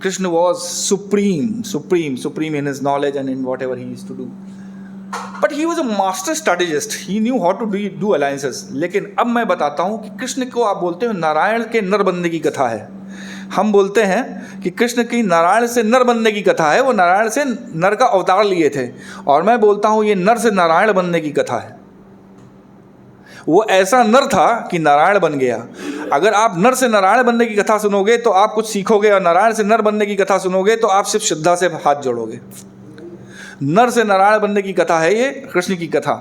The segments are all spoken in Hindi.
Krishna was supreme in his knowledge and in whatever he used to do. But he was a master strategist. He knew how to do alliances. लेकिन अब मैं बताता हूँ कि कृष्ण को आप बोलते हो नारायण के नर बनने की कथा है। हम बोलते हैं कि कृष्ण की नारायण से नर बनने की कथा है, वो नारायण से नर का अवतार लिए थे, और मैं बोलता हूँ ये नर से नारायण बनने की कथा है। वो ऐसा नर था कि नारायण बन गया। अगर आप नर से नारायण बनने की कथा सुनोगे तो आप कुछ सीखोगे, और नारायण से नर बनने की कथा सुनोगे तो आप सिर्फ श्रद्धा से हाथ जोड़ोगे। नर से नारायण बनने की कथा है ये कृष्ण की कथा।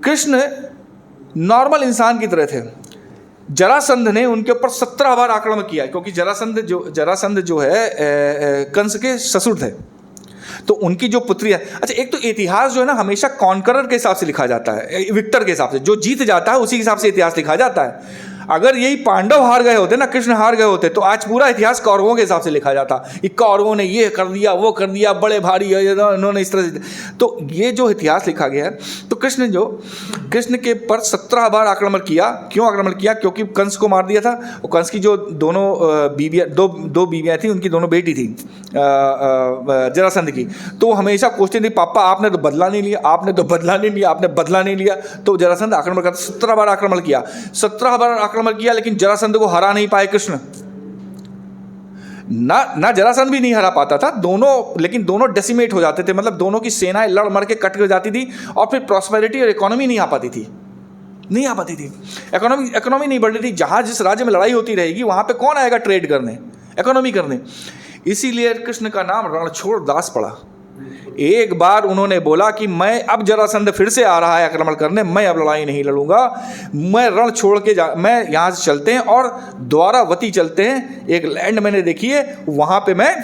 कृष्ण नॉर्मल इंसान की तरह थे। जरासंध ने उनके ऊपर 17 बार आक्रमण किया, क्योंकि जरासंध जो है कंस के ससुर थे। तो उनकी जो पुत्री है, अच्छा एक तो इतिहास जो है ना हमेशा कॉन्करर के हिसाब से लिखा जाता है, विक्टर के हिसाब से, जो जीत जाता है उसी के हिसाब से इतिहास लिखा जाता है। अगर यही पांडव हार गए होते ना, कृष्ण हार गए होते, तो आज पूरा इतिहास कौरवों के हिसाब से लिखा जाता कि कौरवों ने ये कर दिया, वो कर दिया, बड़े भारी उन्होंने इस तरह से। तो ये जो इतिहास लिखा गया है, तो कृष्ण के पर 17 बार आक्रमण किया। क्यों आक्रमण किया? क्योंकि कंस को मार दिया था, और कंस की जो दोनों बीवियाँ, दो बीवियाँ थी, उनकी दोनों बेटी थी जरासंध की। तो वो हमेशा पूछते थे, पापा आपने तो बदला नहीं लिया, आपने तो बदला नहीं लिया, आपने बदला नहीं लिया। तो जरासंध आक्रमण करता, 17 बार आक्रमण किया, 17 बार आक्रमण किया, लेकिन जरासंध को हरा नहीं पाए कृष्ण। ना जरासंध भी नहीं हरा पाता था दोनों, लेकिन दोनों डेसिमेट हो जाते थे, मतलब दोनों की सेनाएं लड़ मर के कट कर जाती थी, और फिर प्रॉस्पेरिटी और इकोनॉमी नहीं आ पाती थी। इकोनॉमी नहीं बढ़ रही थी। जहां जिस राज्य में लड़ाई होती रहेगी वहां पे कौन आएगा ट्रेड करने, इकोनॉमी करने? इसीलिए कृष्ण का नाम रणछोड़ दास पड़ा। एक बार उन्होंने बोला कि मैं अब जरासंध फिर से आ रहा है आक्रमण करने, मैं अब लड़ाई नहीं लड़ूंगा, मैं रण छोड़ के मैं यहाँ से चलते हैं और द्वारावती चलते हैं, एक लैंड मैंने देखी है, वहाँ पे मैं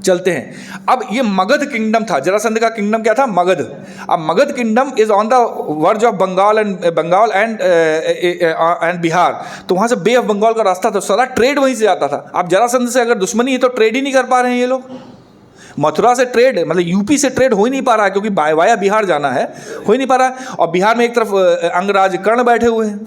चलते हैं। अब ये मगध किंगडम था, जरासंध का किंगडम क्या था? मगध। अब Magadh kingdom is on the verge of Bengal and Bihar. तो वहाँ से बे ऑफ बंगाल का रास्ता था, सारा ट्रेड वहीं से जाता था। अब जरासंध से अगर दुश्मनी है तो ट्रेड ही नहीं कर पा रहे हैं ये लोग। मथुरा से ट्रेड, मतलब यूपी से ट्रेड हो ही नहीं पा रहा है, क्योंकि वाया बिहार जाना है, हो ही नहीं पा रहा है। और बिहार में एक तरफ अंगराज कर्ण बैठे हुए हैं,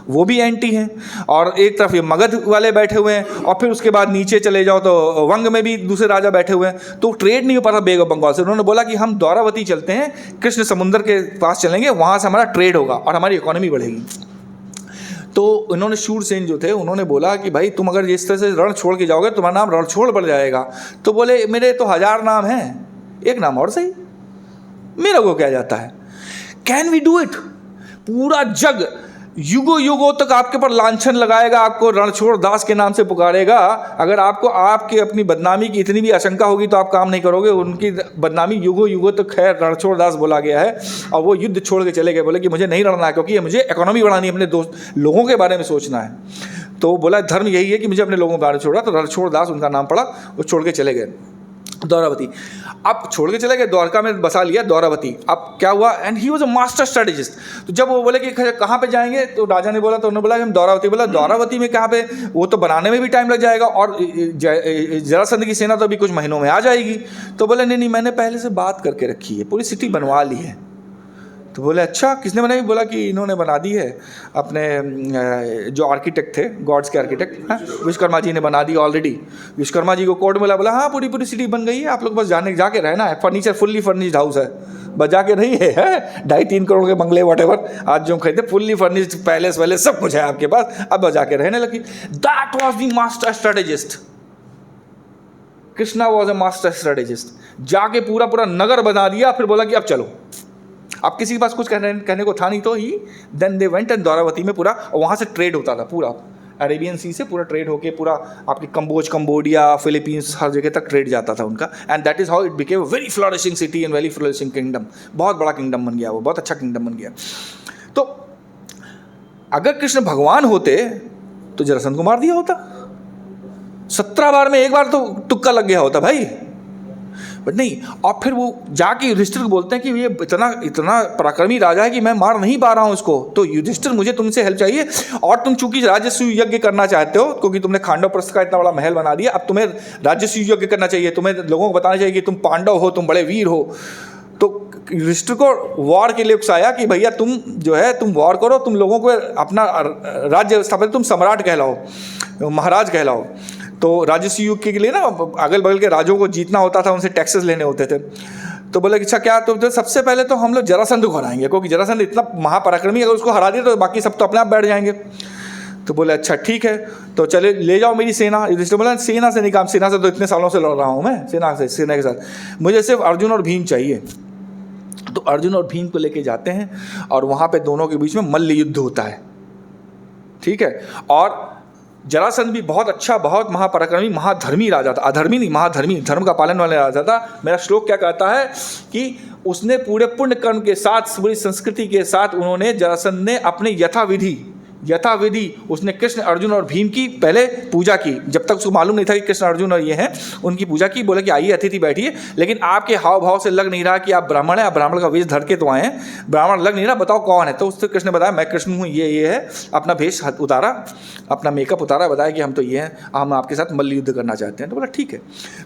वो भी एंटी हैं, और एक तरफ ये मगध वाले बैठे हुए हैं, और फिर उसके बाद नीचे चले जाओ तो वंग में भी दूसरे राजा बैठे हुए हैं। तो ट्रेड नहीं हो पा रहा बे ऑफ बंगाल से। उन्होंने बोला कि हम द्वारावती चलते हैं, कृष्ण समुद्र के पास चलेंगे, वहाँ से हमारा ट्रेड होगा और हमारी इकोनॉमी बढ़ेगी। तो उन्होंने शूरसेन जो थे उन्होंने बोला कि भाई तुम अगर इस तरह से रण छोड़ के जाओगे तुम्हारा नाम रणछोड़ बढ़ जाएगा। तो बोले मेरे तो 1000 नाम हैं, एक नाम और सही, मेरे को क्या जाता है। Can we do it? पूरा जग युगों युगों तक आपके पर लांछन लगाएगा, आपको रणछोड़ दास के नाम से पुकारेगा। अगर आपको आपकी अपनी बदनामी की इतनी भी आशंका होगी तो आप काम नहीं करोगे। उनकी बदनामी युगों युगों तक है, रणछोड़ दास बोला गया है। और वो युद्ध छोड़ के चले गए, बोले कि मुझे नहीं लड़ना है, क्योंकि ये मुझे इकोनॉमी बढ़ानी है, अपने दोस्त लोगों के बारे में सोचना है। तो बोला धर्म यही है कि मुझे अपने लोगों के बारे में छोड़ा। तो रणछोड़ दास उनका नाम पड़ा, वो छोड़ के चले गए द्वारावती। अब छोड़ के चले गए, द्वारका में बसा लिया द्वारावती। अब क्या हुआ? And he was a master strategist. तो जब वो बोले कि कहाँ पे जाएंगे, तो राजा ने बोला, तो उन्होंने बोला कि हम द्वारावती। बोला द्वारावती में कहाँ पे? वो तो बनाने में भी टाइम लग जाएगा, और जरासंध की सेना तो अभी कुछ महीनों में आ जाएगी। तो बोले नहीं, मैंने पहले से बात करके रखी है, पूरी सिटी बनवा ली है। तो बोले अच्छा, किसने बनाई? बोला कि इन्होंने बना दी है, अपने जो आर्किटेक्ट थे, गॉड्स के आर्किटेक्ट हैं, विश्वकर्मा जी ने बना दी ऑलरेडी। विश्वकर्मा जी को कोर्ट मिला, बोला हाँ पूरी सिटी बन गई है, आप लोग बस जाके रहना है। फर्नीचर फुल्ली फर्निश्ड हाउस है, बस जाके रही है 2.5-3 करोड़ के बंगले वॉटेवर आज जो खरीदे, फुल्ली फर्निश्ड पैलेस वैलेस सब कुछ है आपके पास, अब बस जाके रहने लगी। That was the master strategist. Krishna was a master strategist. जाके पूरा नगर बना दिया, फिर बोला कि अब चलो। अब किसी के पास कुछ कहने को था नहीं, तो ही then they went and Dwaravati में पूरा, और वहाँ से ट्रेड होता था, पूरा अरेबियन सी से पूरा ट्रेड होके पूरा आपकी कंबोडिया, फिलीपींस, हर जगह तक ट्रेड जाता था उनका। And that is how it became a very flourishing city and very flourishing kingdom. बहुत बड़ा किंगडम बन गया वो, बहुत अच्छा किंगडम बन गया। तो अगर कृष्ण भगवान होते तो जरासंध को मार दिया होता। 17 बार में एक बार तो तुक्का लग गया होता भाई, बट नहीं। और फिर वो जाके युधिष्ठिर को बोलते हैं कि ये इतना पराक्रमी राजा है कि मैं मार नहीं पा रहा हूँ उसको। तो युधिष्ठिर, मुझे तुमसे हेल्प चाहिए, और तुम चूंकि राजस्व यज्ञ करना चाहते हो, क्योंकि तुमने खांडवप्रस्थ का इतना बड़ा महल बना दिया, अब तुम्हें राजस्व यज्ञ करना चाहिए, तुम्हें लोगों को बताना चाहिए कि तुम पांडव हो, तुम बड़े वीर हो। तो युधिष्ठिर को वॉर के लिए उकसाया कि भैया तुम जो है तुम वॉर करो, तुम लोगों को अपना राज्य स्थापित, तुम सम्राट कहलाओ, महाराज कहलाओ। तो राजस्व युग के लिए ना अगल बगल के राजों को जीतना होता था, उनसे टैक्सेस लेने होते थे। तो बोले कि अच्छा क्या, तो सबसे पहले तो हम लोग जरासंध को हराएंगे, क्योंकि जरासंध इतना महापराक्रमी, अगर उसको हरा दिया तो बाकी सब तो अपने आप बैठ जाएंगे। तो बोले अच्छा ठीक है, तो चले ले जाओ मेरी सेना। युधिष्ठिर बोला सेना से नहीं काम, सेना से तो इतने सालों से लड़ रहा हूँ मैं, सेना के साथ मुझे सिर्फ अर्जुन और भीम चाहिए। तो अर्जुन और भीम को लेके जाते हैं और वहाँ पे दोनों के बीच में मल्ल युद्ध होता है, ठीक है। और जरासंध भी बहुत अच्छा, बहुत महापराक्रमी, महाधर्मी राजा था, अधर्मी नहीं, महाधर्मी, धर्म का पालन वाले राजा था। मेरा श्लोक क्या कहता है कि उसने पूरे पुण्य कर्म के साथ, पूरी संस्कृति के साथ उन्होंने, जरासंध ने अपने यथाविधि उसने कृष्ण, अर्जुन और भीम की पहले पूजा की। जब तक उसको मालूम नहीं था कि कृष्ण अर्जुन और ये हैं, उनकी पूजा की। बोला कि आइए अतिथि बैठिए, लेकिन आपके हाव भाव से लग नहीं रहा कि आप ब्राह्मण हैं, आप ब्राह्मण का वेश धर के तो आए हैं, ब्राह्मण लग नहीं रहा, बताओ कौन है। तो उससे कृष्ण ने बताया मैं कृष्ण हूँ, ये है, अपना भेष उतारा, अपना मेकअप उतारा, बताया कि हम तो ये हैं, हम आपके साथ मल्ल युद्ध करना चाहते हैं। तो बोला ठीक है।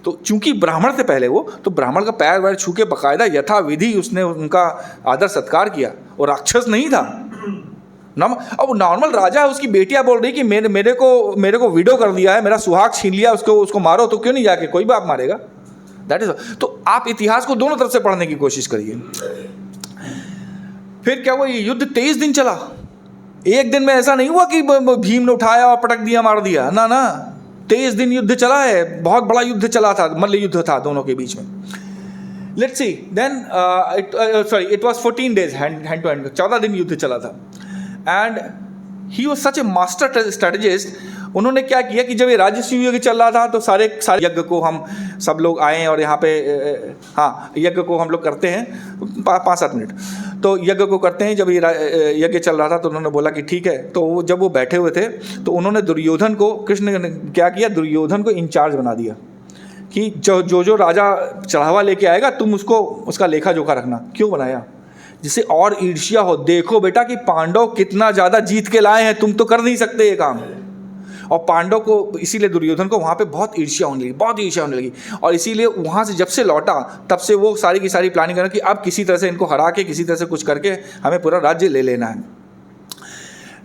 तो चूंकि ब्राह्मण थे पहले वो, तो ब्राह्मण का पैर वैर छू के बाकायदा यथाविधि उसने उनका आदर सत्कार किया, और राक्षस नहीं था। अब नॉर्मल राजा है, उसकी बेटियां बोल रही कि मेरे को विडो कर दिया है, मेरा सुहाग छीन लिया, उसको मारो। तो क्यों नहीं जाके, कोई बाप मारेगा, दैट इज। तो आप इतिहास को दोनों तरफ से पढ़ने की कोशिश करिए। फिर क्या हुआ, ये युद्ध 23 दिन चला। एक दिन में ऐसा नहीं हुआ कि भीम ने उठाया और पटक दिया, मार दिया, ना 23 दिन युद्ध चला है, बहुत बड़ा युद्ध चला था, मल्ल युद्ध था दोनों के बीच में। Let's see then it was 14 days hand to hand, 14 दिन युद्ध चला था। And he was such a master strategist. उन्होंने क्या किया कि जब ये राजस्व युग चल रहा था, तो सारे यज्ञ को हम सब लोग आए और यहाँ पे यज्ञ को हम लोग करते हैं 5-7 मिनट, तो यज्ञ को करते हैं। जब ये यज्ञ चल रहा था तो उन्होंने बोला कि ठीक है। तो जब वो बैठे हुए थे तो उन्होंने दुर्योधन को, कृष्ण ने क्या किया, दुर्योधन को इंचार्ज बना दिया कि जो राजा चढ़ावा लेके आएगा तुम उसका लेखा जोखा रखना। क्यों बनाया, जिसे और ईर्ष्या हो, देखो बेटा कि पांडव कितना ज़्यादा जीत के लाए हैं, तुम तो कर नहीं सकते ये काम। और पांडव को, इसीलिए दुर्योधन को वहाँ पे बहुत ईर्ष्या होने लगी। और इसीलिए वहाँ से जब से लौटा तब से वो सारी की सारी प्लानिंग कर कि अब किसी तरह से इनको हरा के, किसी तरह से कुछ करके हमें पूरा राज्य ले लेना है।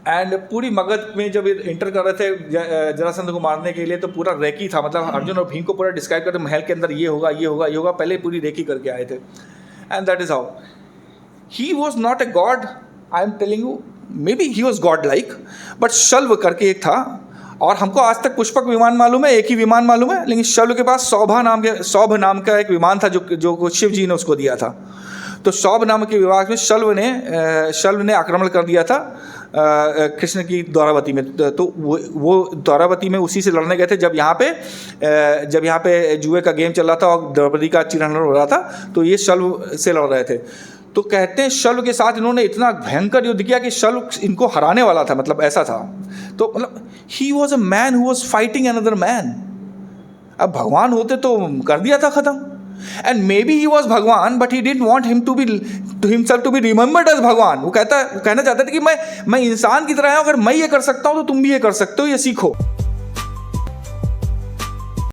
एंड पूरी मगध में जब इंटर कर रहे थे जरासंध को मारने के लिए, तो पूरा रेकी था, मतलब अर्जुन और भीम को पूरा डिस्क्राइब करते, महल के अंदर ये होगा, पहले पूरी रेकी करके आए थे। And that is how he was not a god, I am telling you, maybe he was god like, but Shalva करके एक था। और हमको आज तक पुष्पक विमान मालूम है, एक ही विमान मालूम है, लेकिन शल्व के पास सौभ नाम का एक विमान था जो शिव जी ने उसको दिया था। तो सौभ नाम के विवाह में शल्व ने आक्रमण कर दिया था कृष्ण की द्वारावती में। तो वो द्वारावती में उसी से लड़ने गए थे जब यहाँ पे जुए का गेम चल रहा था और द्रौपदी का चिरहरण हो रहा था, तो ये शल्व से लड़ रहे थे। तो कहते हैं शल्व के साथ इन्होंने इतना भयंकर युद्ध किया कि शल्व इनको हराने वाला था, मतलब ऐसा था। तो मतलब he was a man who was fighting another man. अब भगवान होते तो कर दिया था खत्म। And maybe he was Bhagwan, but he didn't want himself to be remembered as Bhagwan. वो कहना चाहता था कि मैं इंसान की तरह हूँ, अगर मैं ये कर सकता हूँ तो तुम भी ये कर सकते हो, ये सीखो।